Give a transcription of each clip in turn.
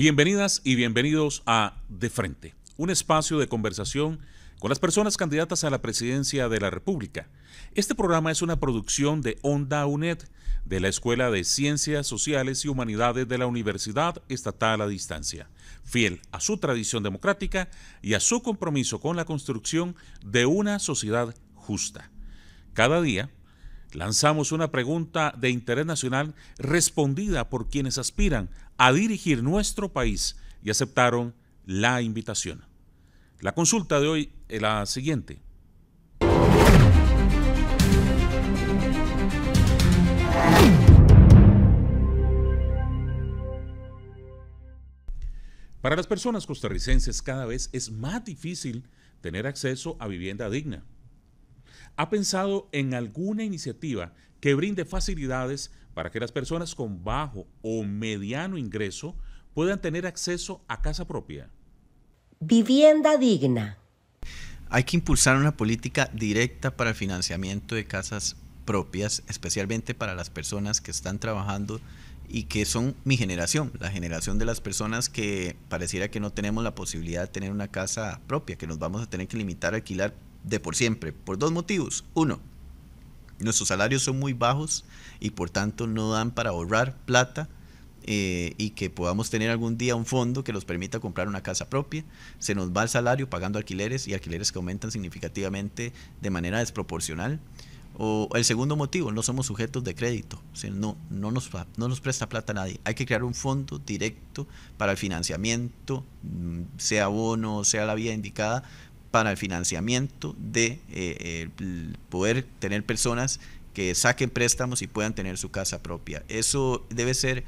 Bienvenidas y bienvenidos a De Frente, un espacio de conversación con las personas candidatas a la presidencia de la República. Este programa es una producción de Onda UNED, de la Escuela de Ciencias Sociales y Humanidades de la Universidad Estatal a Distancia, fiel a su tradición democrática y a su compromiso con la construcción de una sociedad justa. Cada día lanzamos una pregunta de interés nacional respondida por quienes aspiran a dirigir nuestro país y aceptaron la invitación. La consulta de hoy es la siguiente. Para las personas costarricenses cada vez es más difícil tener acceso a vivienda digna. ¿Ha pensado en alguna iniciativa que brinde facilidades para que las personas con bajo o mediano ingreso puedan tener acceso a casa propia? Vivienda digna. Hay que impulsar una política directa para el financiamiento de casas propias, especialmente para las personas que están trabajando y que son mi generación, la generación de las personas que pareciera que no tenemos la posibilidad de tener una casa propia, que nos vamos a tener que limitar a alquilar de por siempre, por dos motivos. Uno, nuestros salarios son muy bajos y por tanto no dan para ahorrar plata y que podamos tener algún día un fondo que nos permita comprar una casa propia. Se nos va el salario pagando alquileres y alquileres que aumentan significativamente de manera desproporcional. O el segundo motivo, no somos sujetos de crédito, o sea, no nos presta plata a nadie. Hay que crear un fondo directo para el financiamiento, sea bono, sea la vía indicada, para el financiamiento de poder tener personas que saquen préstamos y puedan tener su casa propia. Eso debe ser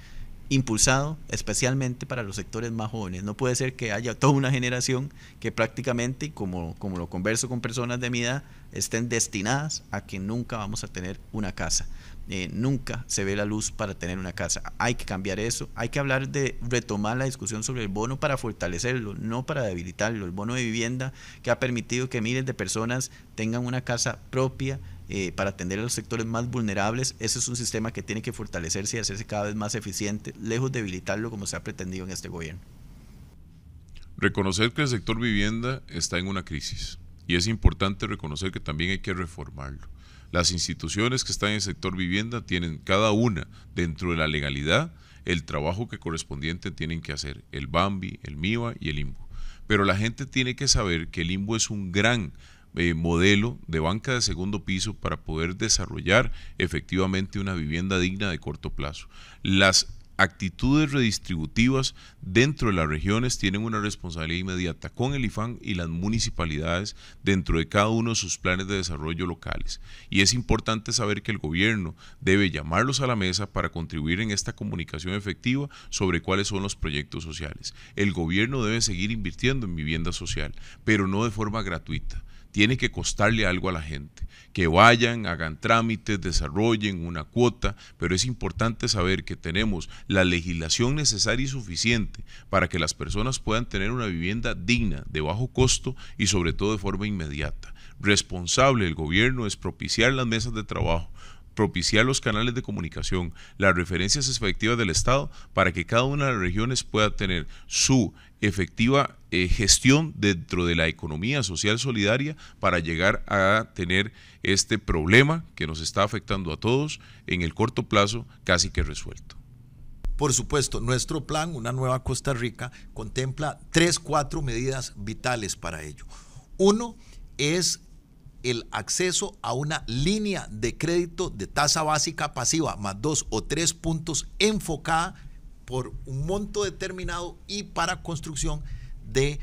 impulsado especialmente para los sectores más jóvenes. No puede ser que haya toda una generación que prácticamente, como lo converso con personas de mi edad, estén destinadas a que nunca vamos a tener una casa. Nunca se ve la luz para tener una casa. Hay que cambiar eso. Hay que hablar de retomar la discusión sobre el bono para fortalecerlo, no para debilitarlo. El bono de vivienda que ha permitido que miles de personas tengan una casa propia para atender a los sectores más vulnerables. Ese es un sistema que tiene que fortalecerse y hacerse cada vez más eficiente, lejos de debilitarlo como se ha pretendido en este gobierno. Reconocer que el sector vivienda está en una crisis y es importante reconocer que también hay que reformarlo. Las instituciones que están en el sector vivienda tienen cada una dentro de la legalidad el trabajo que correspondiente tienen que hacer, el BAMBI, el MIBA y el IMBO. Pero la gente tiene que saber que el IMBO es un gran modelo de banca de segundo piso para poder desarrollar efectivamente una vivienda digna de corto plazo. Las actitudes redistributivas dentro de las regiones tienen una responsabilidad inmediata con el IFAN y las municipalidades dentro de cada uno de sus planes de desarrollo locales. Y es importante saber que el gobierno debe llamarlos a la mesa para contribuir en esta comunicación efectiva sobre cuáles son los proyectos sociales. El gobierno debe seguir invirtiendo en vivienda social, pero no de forma gratuita. Tiene que costarle algo a la gente, que vayan, hagan trámites, desarrollen una cuota, pero es importante saber que tenemos la legislación necesaria y suficiente para que las personas puedan tener una vivienda digna, de bajo costo y sobre todo de forma inmediata. Responsable del gobierno es propiciar las mesas de trabajo, propiciar los canales de comunicación, las referencias efectivas del Estado para que cada una de las regiones pueda tener su efectiva gestión dentro de la economía social solidaria para llegar a tener este problema que nos está afectando a todos en el corto plazo casi que resuelto. Por supuesto, nuestro plan, Una Nueva Costa Rica, contempla 4 medidas vitales para ello. Uno es el acceso a una línea de crédito de tasa básica pasiva más 2 o 3 puntos enfocada por un monto determinado y para construcción de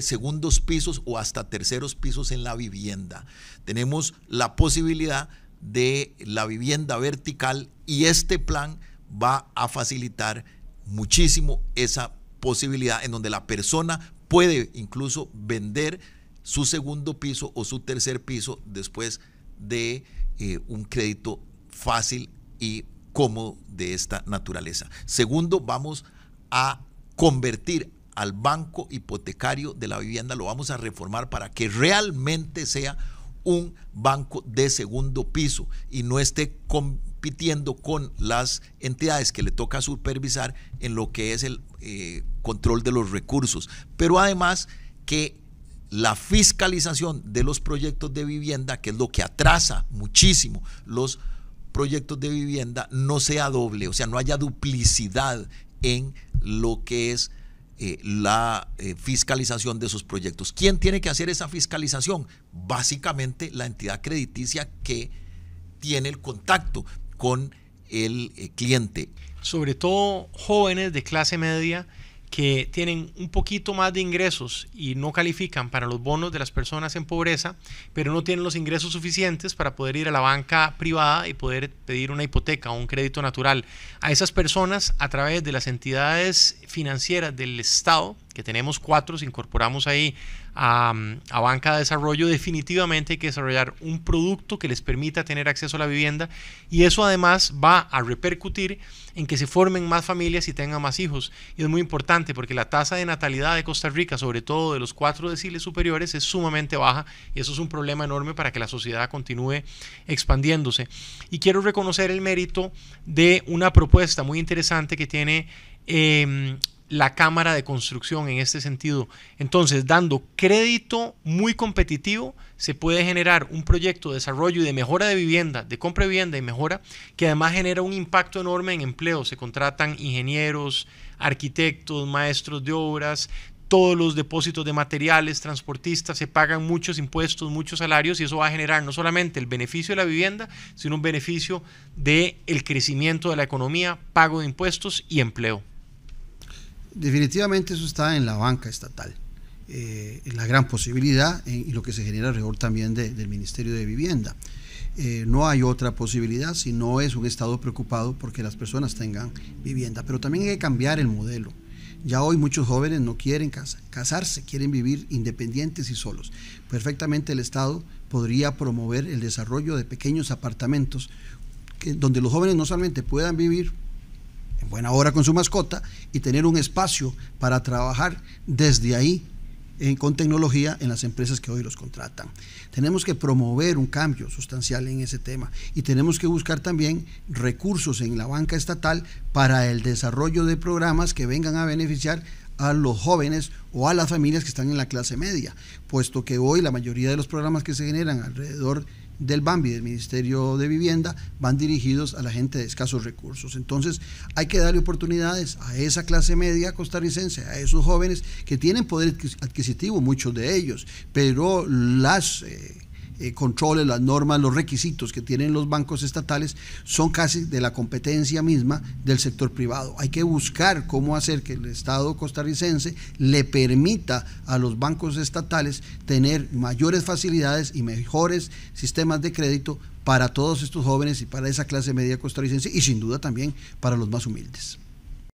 segundos pisos o hasta terceros pisos en la vivienda. Tenemos la posibilidad de la vivienda vertical y este plan va a facilitar muchísimo esa posibilidad en donde la persona puede incluso vender su segundo piso o su tercer piso después de un crédito fácil y cómodo de esta naturaleza. Segundo, vamos a convertir al banco hipotecario de la vivienda, lo vamos a reformar para que realmente sea un banco de segundo piso y no esté compitiendo con las entidades que le toca supervisar en lo que es el control de los recursos, pero además que la fiscalización de los proyectos de vivienda, que es lo que atrasa muchísimo los proyectos de vivienda, no sea doble, o sea, no haya duplicidad en lo que es la fiscalización de esos proyectos. ¿Quién tiene que hacer esa fiscalización? Básicamente la entidad crediticia que tiene el contacto con el cliente. Sobre todo jóvenes de clase media que tienen un poquito más de ingresos y no califican para los bonos de las personas en pobreza, pero no tienen los ingresos suficientes para poder ir a la banca privada y poder pedir una hipoteca o un crédito natural. A esas personas, a través de las entidades financieras del Estado, que tenemos 4, si incorporamos ahí a Banca de Desarrollo, definitivamente hay que desarrollar un producto que les permita tener acceso a la vivienda, y eso además va a repercutir en que se formen más familias y tengan más hijos. Y es muy importante porque la tasa de natalidad de Costa Rica, sobre todo de los 4 deciles superiores, es sumamente baja, y eso es un problema enorme para que la sociedad continúe expandiéndose. Y quiero reconocer el mérito de una propuesta muy interesante que tiene la Cámara de Construcción en este sentido. Entonces, dando crédito muy competitivo, se puede generar un proyecto de desarrollo y de mejora de vivienda, de compra de vivienda y mejora, que además genera un impacto enorme en empleo. Se contratan ingenieros, arquitectos, maestros de obras, todos los depósitos de materiales, transportistas, se pagan muchos impuestos, muchos salarios, y eso va a generar no solamente el beneficio de la vivienda, sino un beneficio del crecimiento de la economía, pago de impuestos y empleo. Definitivamente eso está en la banca estatal, la gran posibilidad y lo que se genera alrededor también del Ministerio de Vivienda. No hay otra posibilidad si no es un Estado preocupado porque las personas tengan vivienda, pero también hay que cambiar el modelo. Ya hoy muchos jóvenes no quieren casarse, quieren vivir independientes y solos. Perfectamente el Estado podría promover el desarrollo de pequeños apartamentos donde los jóvenes no solamente puedan vivir en buena hora con su mascota y tener un espacio para trabajar desde ahí con tecnología en las empresas que hoy los contratan. Tenemos que promover un cambio sustancial en ese tema y tenemos que buscar también recursos en la banca estatal para el desarrollo de programas que vengan a beneficiar a los jóvenes o a las familias que están en la clase media, puesto que hoy la mayoría de los programas que se generan alrededor del BAMBI, del Ministerio de Vivienda, van dirigidos a la gente de escasos recursos. Entonces hay que darle oportunidades a esa clase media costarricense, a esos jóvenes que tienen poder adquisitivo, muchos de ellos, pero las controles, las normas, los requisitos que tienen los bancos estatales son casi de la competencia misma del sector privado. Hay que buscar cómo hacer que el Estado costarricense le permita a los bancos estatales tener mayores facilidades y mejores sistemas de crédito para todos estos jóvenes y para esa clase media costarricense, y sin duda también para los más humildes.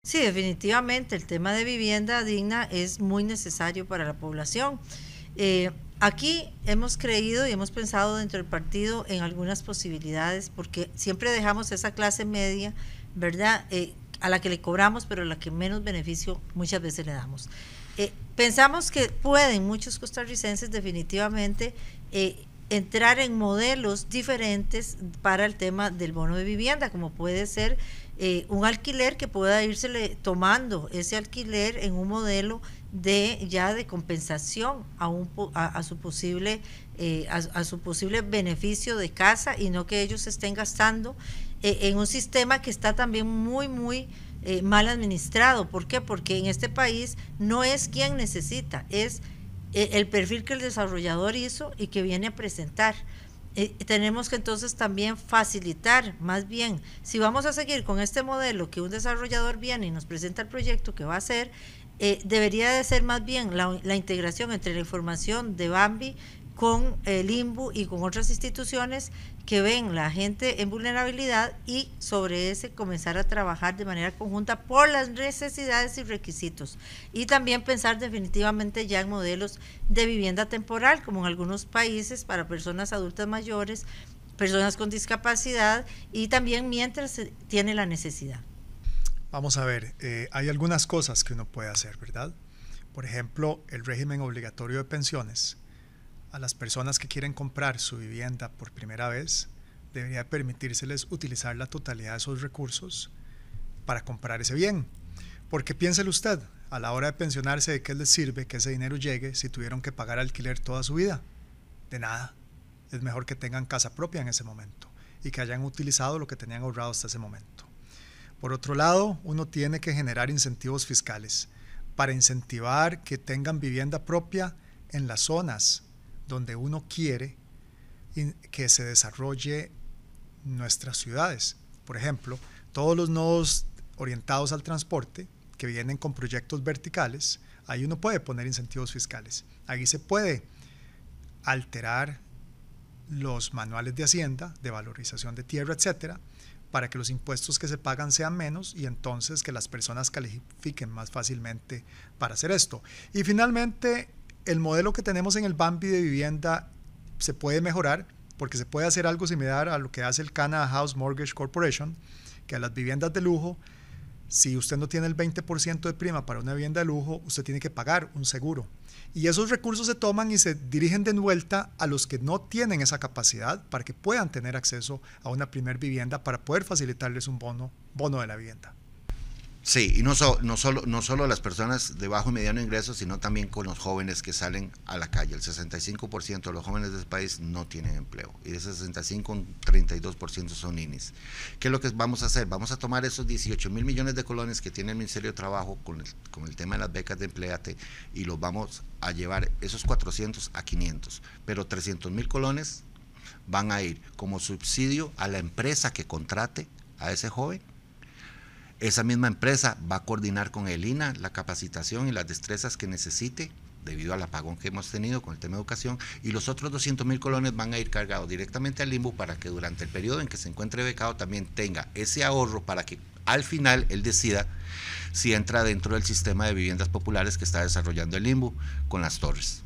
Sí, definitivamente el tema de vivienda digna es muy necesario para la población. Aquí hemos creído y hemos pensado dentro del partido en algunas posibilidades, porque siempre dejamos esa clase media, ¿verdad?, a la que le cobramos, pero a la que menos beneficio muchas veces le damos. Pensamos que pueden muchos costarricenses definitivamente entrar en modelos diferentes para el tema del bono de vivienda, como puede ser un alquiler que pueda írsele tomando ese alquiler en un modelo de compensación a su posible beneficio de casa, y no que ellos estén gastando en un sistema que está también muy mal administrado. ¿Por qué? Porque en este país no es quien necesita, es el perfil que el desarrollador hizo y que viene a presentar. Tenemos que entonces también facilitar, más bien, si vamos a seguir con este modelo que un desarrollador viene y nos presenta el proyecto que va a hacer, debería de ser más bien la integración entre la información de BAMBI con el INBU y con otras instituciones que ven la gente en vulnerabilidad, y sobre ese comenzar a trabajar de manera conjunta por las necesidades y requisitos, y también pensar definitivamente ya en modelos de vivienda temporal, como en algunos países, para personas adultas mayores, personas con discapacidad, y también mientras se tiene la necesidad. Vamos a ver, hay algunas cosas que uno puede hacer, ¿verdad? Por ejemplo, el régimen obligatorio de pensiones. A las personas que quieren comprar su vivienda por primera vez, debería permitírseles utilizar la totalidad de esos recursos para comprar ese bien. Porque piénselo usted, a la hora de pensionarse, ¿de qué les sirve que ese dinero llegue si tuvieron que pagar alquiler toda su vida? De nada. Es mejor que tengan casa propia en ese momento y que hayan utilizado lo que tenían ahorrado hasta ese momento. Por otro lado, uno tiene que generar incentivos fiscales para incentivar que tengan vivienda propia en las zonas donde uno quiere que se desarrolle nuestras ciudades. Por ejemplo, todos los nodos orientados al transporte que vienen con proyectos verticales, ahí uno puede poner incentivos fiscales. Ahí se puede alterar los manuales de Hacienda, de valorización de tierra, etcétera, para que los impuestos que se pagan sean menos y entonces que las personas califiquen más fácilmente para hacer esto. Y finalmente, el modelo que tenemos en el Bambi de vivienda se puede mejorar porque se puede hacer algo similar a lo que hace el Canada House Mortgage Corporation, que a las viviendas de lujo, si usted no tiene el 20% de prima para una vivienda de lujo, usted tiene que pagar un seguro. Y esos recursos se toman y se dirigen de vuelta a los que no tienen esa capacidad para que puedan tener acceso a una primer vivienda para poder facilitarles un bono de la vivienda. Sí, y no solo a las personas de bajo y mediano ingreso, sino también con los jóvenes que salen a la calle. El 65% de los jóvenes de este país no tienen empleo y de ese 65, un 32% son ninis. ¿Qué es lo que vamos a hacer? Vamos a tomar esos 18.000 millones de colones que tiene el Ministerio de Trabajo con el tema de las becas de Empléate y los vamos a llevar esos 400 a 500, pero 300.000 colones van a ir como subsidio a la empresa que contrate a ese joven. Esa misma empresa va a coordinar con el INA la capacitación y las destrezas que necesite debido al apagón que hemos tenido con el tema de educación, y los otros 200.000 colones van a ir cargados directamente al limbo para que durante el periodo en que se encuentre becado también tenga ese ahorro para que al final él decida si entra dentro del sistema de viviendas populares que está desarrollando el limbo con las torres.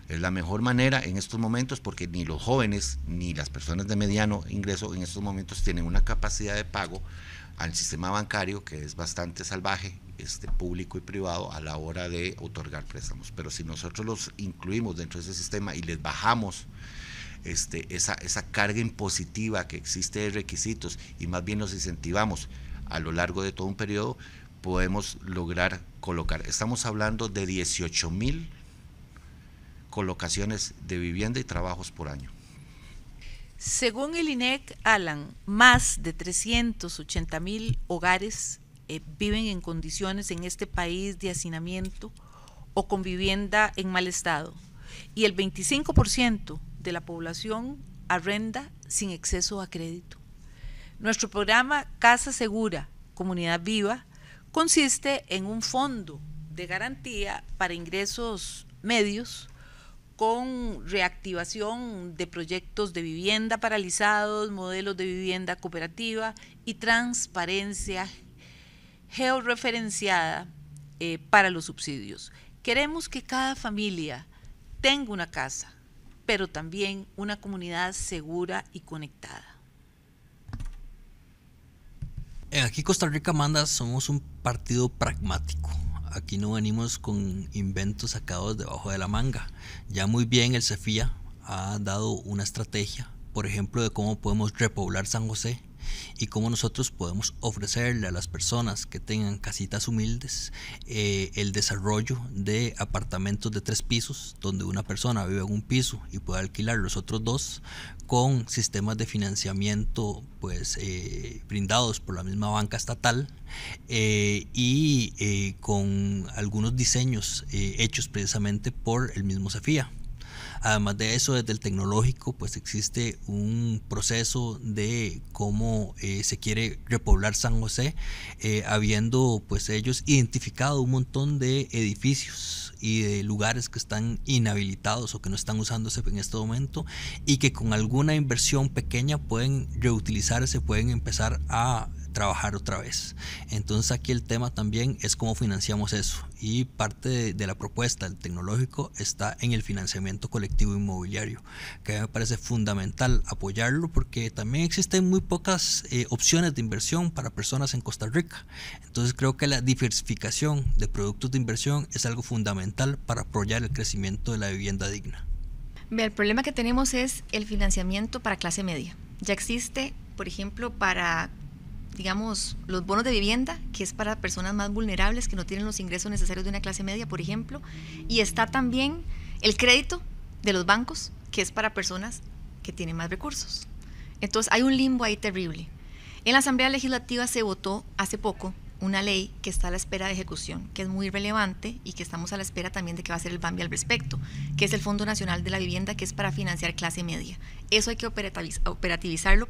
Es la mejor manera en estos momentos porque ni los jóvenes ni las personas de mediano ingreso en estos momentos tienen una capacidad de pago al sistema bancario que es bastante salvaje, público y privado, a la hora de otorgar préstamos. Pero si nosotros los incluimos dentro de ese sistema y les bajamos esa carga impositiva que existe de requisitos y más bien los incentivamos a lo largo de todo un periodo, podemos lograr colocar. Estamos hablando de 18.000 colocaciones de vivienda y trabajos por año. Según el INEC, Alan, más de 380.000 hogares viven en condiciones en este país de hacinamiento o con vivienda en mal estado, y el 25% de la población arrenda sin acceso a crédito. Nuestro programa Casa Segura, Comunidad Viva, consiste en un fondo de garantía para ingresos medios con reactivación de proyectos de vivienda paralizados, modelos de vivienda cooperativa y transparencia georreferenciada para los subsidios. Queremos que cada familia tenga una casa, pero también una comunidad segura y conectada. Aquí Costa Rica Manda somos un partido pragmático. Aquí no venimos con inventos sacados debajo de la manga. Ya muy bien el CEFIA ha dado una estrategia, por ejemplo, de cómo podemos repoblar San José y cómo nosotros podemos ofrecerle a las personas que tengan casitas humildes el desarrollo de apartamentos de 3 pisos, donde una persona vive en un piso y puede alquilar los otros 2 con sistemas de financiamiento brindados por la misma banca estatal y con algunos diseños hechos precisamente por el mismo CEFIA. Además de eso, desde el tecnológico existe un proceso de cómo se quiere repoblar San José, habiendo ellos identificado un montón de edificios y de lugares que están inhabilitados o que no están usándose en este momento y que con alguna inversión pequeña pueden reutilizarse, pueden empezar a trabajar otra vez. Entonces aquí el tema también es cómo financiamos eso, y parte de la propuesta del tecnológico está en el financiamiento colectivo inmobiliario, que me parece fundamental apoyarlo porque también existen muy pocas opciones de inversión para personas en Costa Rica. Entonces creo que la diversificación de productos de inversión es algo fundamental para apoyar el crecimiento de la vivienda digna. El problema que tenemos es el financiamiento para clase media. Ya existe, por ejemplo, para, digamos, los bonos de vivienda, que es para personas más vulnerables que no tienen los ingresos necesarios de una clase media, por ejemplo, y está también el crédito de los bancos, que es para personas que tienen más recursos. Entonces hay un limbo ahí terrible. En la Asamblea Legislativa se votó hace poco una ley que está a la espera de ejecución, que es muy relevante y que estamos a la espera también de que va a ser el BAMBI al respecto, que es el Fondo Nacional de la Vivienda, que es para financiar clase media. Eso hay que operativizarlo,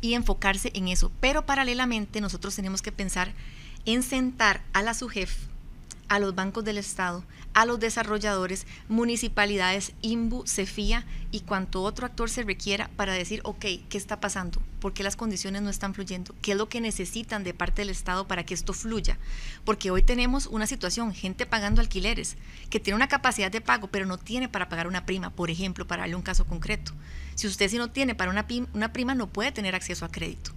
y enfocarse en eso. Pero paralelamente nosotros tenemos que pensar en sentar a la SUGEF, a los bancos del Estado, a los desarrolladores, municipalidades, INBU, CEFIA y cuanto otro actor se requiera para decir, ok, ¿qué está pasando? ¿Por qué las condiciones no están fluyendo? ¿Qué es lo que necesitan de parte del Estado para que esto fluya? Porque hoy tenemos una situación, gente pagando alquileres, que tiene una capacidad de pago, pero no tiene para pagar una prima, por ejemplo, para darle un caso concreto. Si usted no tiene para una prima, no puede tener acceso a crédito.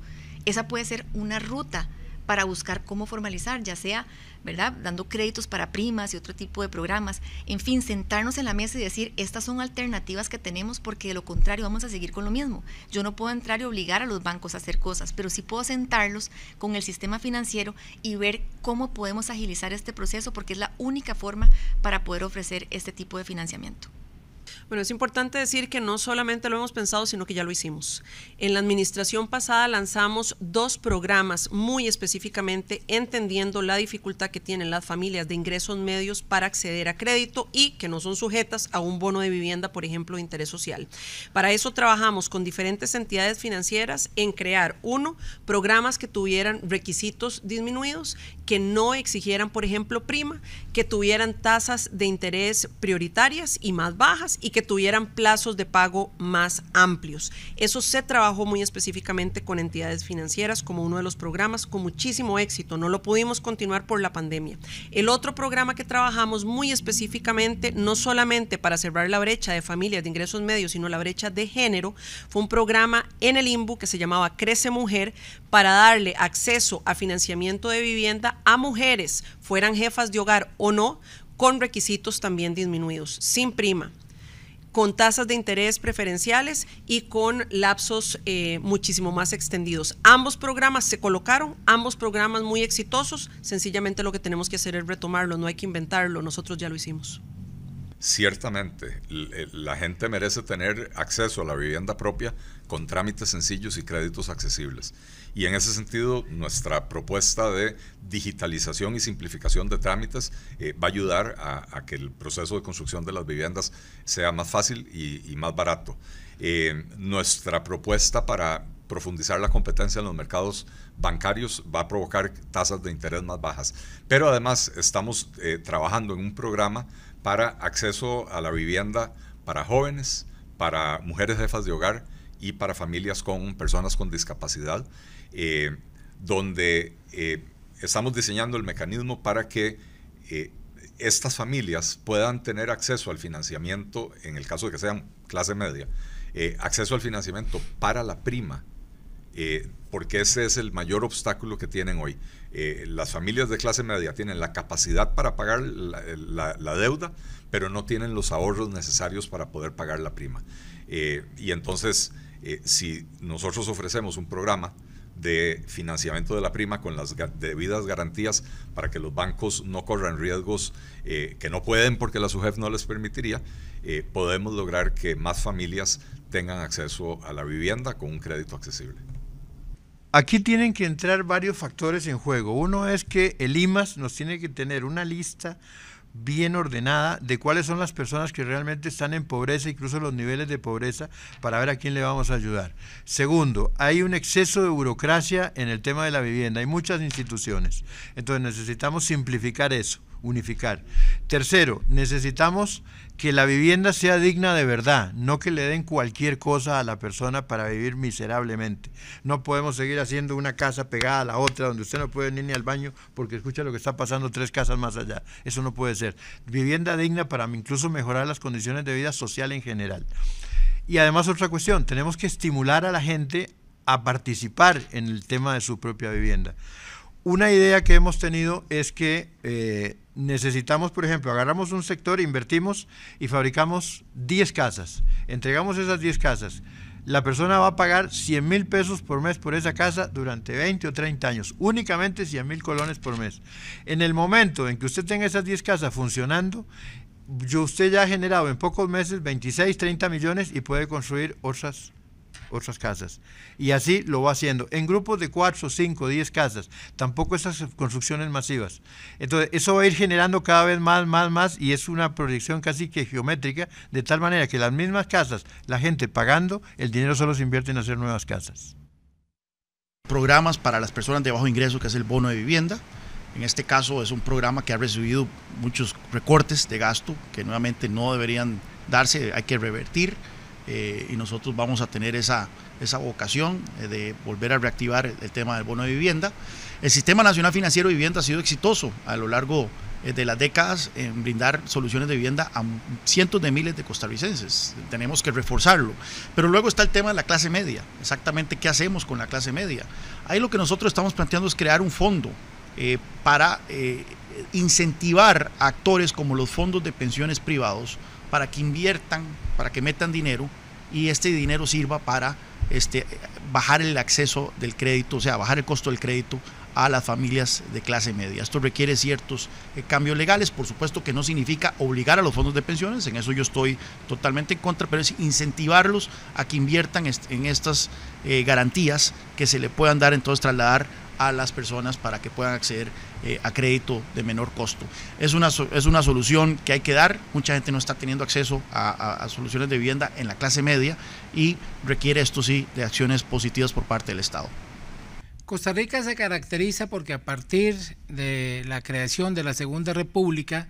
Esa puede ser una ruta para buscar cómo formalizar, ya sea, ¿verdad?, dando créditos para primas y otro tipo de programas. En fin, sentarnos en la mesa y decir, estas son alternativas que tenemos, porque de lo contrario vamos a seguir con lo mismo. Yo no puedo entrar y obligar a los bancos a hacer cosas, pero sí puedo sentarlos con el sistema financiero y ver cómo podemos agilizar este proceso, porque es la única forma para poder ofrecer este tipo de financiamiento. Bueno, es importante decir que no solamente lo hemos pensado, sino que ya lo hicimos. En la administración pasada lanzamos 2 programas muy específicamente entendiendo la dificultad que tienen las familias de ingresos medios para acceder a crédito y que no son sujetas a un bono de vivienda, por ejemplo, de interés social. Para eso trabajamos con diferentes entidades financieras en crear, programas que tuvieran requisitos disminuidos, que no exigieran, por ejemplo, prima, que tuvieran tasas de interés prioritarias y más bajas y que tuvieran plazos de pago más amplios. Eso se trabajó muy específicamente con entidades financieras como uno de los programas, con muchísimo éxito. No lo pudimos continuar por la pandemia. El otro programa que trabajamos muy específicamente, no solamente para cerrar la brecha de familias de ingresos medios, sino la brecha de género, fue un programa en el INBU que se llamaba Crece Mujer, para darle acceso a financiamiento de vivienda a mujeres, fueran jefas de hogar o no, con requisitos también disminuidos, sin prima, con tasas de interés preferenciales y con lapsos muchísimo más extendidos. Ambos programas se colocaron, ambos programas muy exitosos. Sencillamente lo que tenemos que hacer es retomarlo, no hay que inventarlo, nosotros ya lo hicimos. Ciertamente, la gente merece tener acceso a la vivienda propia con trámites sencillos y créditos accesibles. Y en ese sentido, nuestra propuesta de digitalización y simplificación de trámites va a ayudar a que el proceso de construcción de las viviendas sea más fácil y más barato. Nuestra propuesta para profundizar la competencia en los mercados bancarios va a provocar tasas de interés más bajas. Pero además estamos trabajando en un programa para acceso a la vivienda para jóvenes, para mujeres jefas de hogar y para familias con personas con discapacidad, donde estamos diseñando el mecanismo para que estas familias puedan tener acceso al financiamiento, en el caso de que sean clase media, acceso al financiamiento para la prima, porque ese es el mayor obstáculo que tienen hoy. Las familias de clase media tienen la capacidad para pagar la deuda, pero no tienen los ahorros necesarios para poder pagar la prima. Y entonces, si nosotros ofrecemos un programa de financiamiento de la prima con las debidas garantías para que los bancos no corran riesgos que no pueden porque la SUGEF no les permitiría, podemos lograr que más familias tengan acceso a la vivienda con un crédito accesible. Aquí tienen que entrar varios factores en juego. Uno es que el IMAS nos tiene que tener una lista bien ordenada de cuáles son las personas que realmente están en pobreza, incluso los niveles de pobreza, para ver a quién le vamos a ayudar. Segundo, hay un exceso de burocracia en el tema de la vivienda, hay muchas instituciones, entonces necesitamos simplificar eso, unificar. Tercero, necesitamos que la vivienda sea digna de verdad, no que le den cualquier cosa a la persona para vivir miserablemente. No podemos seguir haciendo una casa pegada a la otra donde usted no puede ir ni al baño porque escucha lo que está pasando 3 casas más allá. Eso no puede ser. Vivienda digna para incluso mejorar las condiciones de vida social en general. Y además otra cuestión, tenemos que estimular a la gente a participar en el tema de su propia vivienda. Una idea que hemos tenido es que necesitamos, por ejemplo, agarramos un sector, invertimos y fabricamos 10 casas, entregamos esas 10 casas, la persona va a pagar 100,000 pesos por mes por esa casa durante 20 o 30 años, únicamente 100,000 colones por mes. En el momento en que usted tenga esas 10 casas funcionando, usted ya ha generado en pocos meses 26, 30 millones y puede construir otras casas. Y así lo va haciendo, en grupos de 4, 5, 10 casas, tampoco esas construcciones masivas. Entonces, eso va a ir generando cada vez más, y es una proyección casi que geométrica, de tal manera que las mismas casas, la gente pagando, el dinero solo se invierte en hacer nuevas casas. Programas para las personas de bajo ingreso, que es el bono de vivienda. En este caso es un programa que ha recibido muchos recortes de gasto que nuevamente no deberían darse, hay que revertir. Y nosotros vamos a tener esa vocación de volver a reactivar el tema del bono de vivienda. El Sistema Nacional Financiero de Vivienda ha sido exitoso a lo largo de las décadas en brindar soluciones de vivienda a cientos de miles de costarricenses. Tenemos que reforzarlo. Pero luego está el tema de la clase media. Exactamente qué hacemos con la clase media. Ahí lo que nosotros estamos planteando es crear un fondo para incentivar a actores como los fondos de pensiones privados para que inviertan, para que metan dinero, y este dinero sirva para bajar el acceso del crédito, o sea, bajar el costo del crédito a las familias de clase media. Esto requiere ciertos cambios legales, por supuesto que no significa obligar a los fondos de pensiones, en eso yo estoy totalmente en contra, pero es incentivarlos a que inviertan en estas garantías que se le puedan dar, entonces trasladar a las personas para que puedan acceder a crédito de menor costo. Es una solución que hay que dar. Mucha gente no está teniendo acceso a soluciones de vivienda en la clase media y requiere, esto sí, de acciones positivas por parte del Estado. Costa Rica se caracteriza porque a partir de la creación de la Segunda República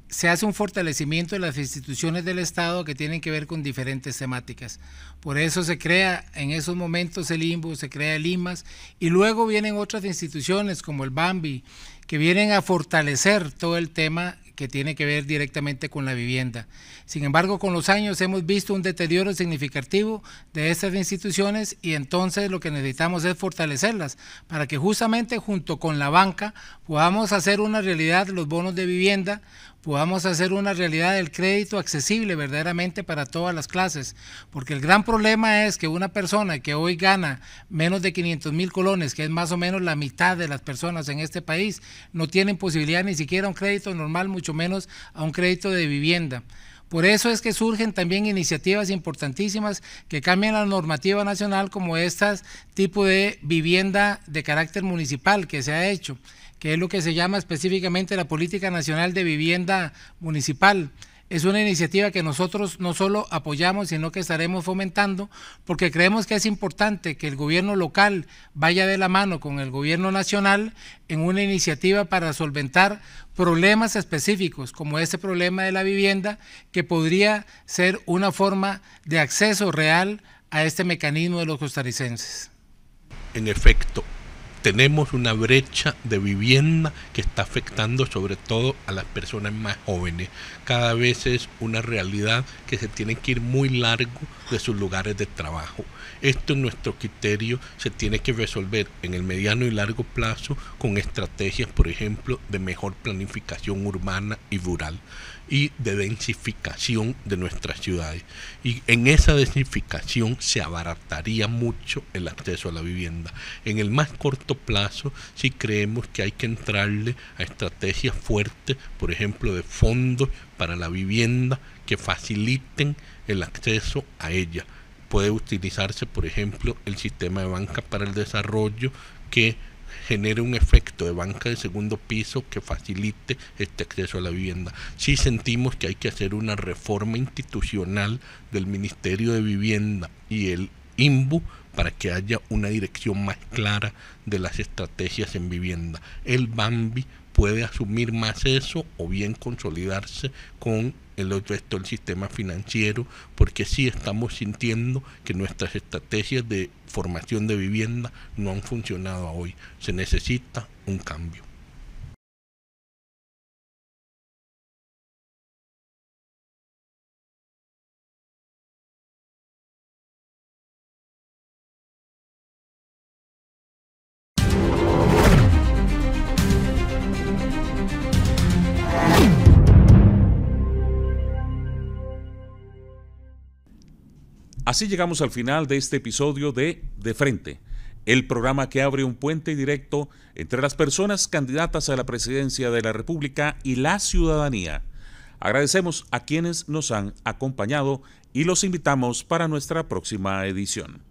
se hace un fortalecimiento de las instituciones del Estado que tienen que ver con diferentes temáticas. Por eso se crea en esos momentos el INBU, se crea el IMAS, y luego vienen otras instituciones como el BAMBI, que vienen a fortalecer todo el tema que tiene que ver directamente con la vivienda. Sin embargo, con los años hemos visto un deterioro significativo de estas instituciones, y entonces lo que necesitamos es fortalecerlas para que justamente junto con la banca podamos hacer una realidad los bonos de vivienda, podamos hacer una realidad del crédito accesible verdaderamente para todas las clases, porque el gran problema es que una persona que hoy gana menos de 500,000 colones, que es más o menos la mitad de las personas en este país, no tienen posibilidad ni siquiera a un crédito normal, mucho menos a un crédito de vivienda. Por eso es que surgen también iniciativas importantísimas que cambian la normativa nacional, como estas tipo de vivienda de carácter municipal que se ha hecho, que es lo que se llama específicamente la Política Nacional de Vivienda Municipal. Es una iniciativa que nosotros no solo apoyamos, sino que estaremos fomentando, porque creemos que es importante que el gobierno local vaya de la mano con el gobierno nacional en una iniciativa para solventar problemas específicos, como este problema de la vivienda, que podría ser una forma de acceso real a este mecanismo de los costarricenses. En efecto, tenemos una brecha de vivienda que está afectando sobre todo a las personas más jóvenes. Cada vez es una realidad que se tienen que ir muy largo de sus lugares de trabajo. Esto, en nuestro criterio, se tiene que resolver en el mediano y largo plazo con estrategias, por ejemplo, de mejor planificación urbana y rural y de densificación de nuestras ciudades. Y en esa densificación se abarataría mucho el acceso a la vivienda. En el más corto plazo sí creemos que hay que entrarle a estrategias fuertes, por ejemplo, de fondos para la vivienda que faciliten el acceso a ella. Puede utilizarse, por ejemplo, el sistema de banca para el desarrollo, que genere un efecto de banca de segundo piso que facilite este acceso a la vivienda. Sí sentimos que hay que hacer una reforma institucional del Ministerio de Vivienda y el INBU para que haya una dirección más clara de las estrategias en vivienda. El BAMBI puede asumir más eso o bien consolidarse con el resto del sistema financiero, porque sí estamos sintiendo que nuestras estrategias de formación de vivienda no han funcionado hoy. Se necesita un cambio. Así llegamos al final de este episodio de Frente, el programa que abre un puente directo entre las personas candidatas a la presidencia de la República y la ciudadanía. Agradecemos a quienes nos han acompañado y los invitamos para nuestra próxima edición.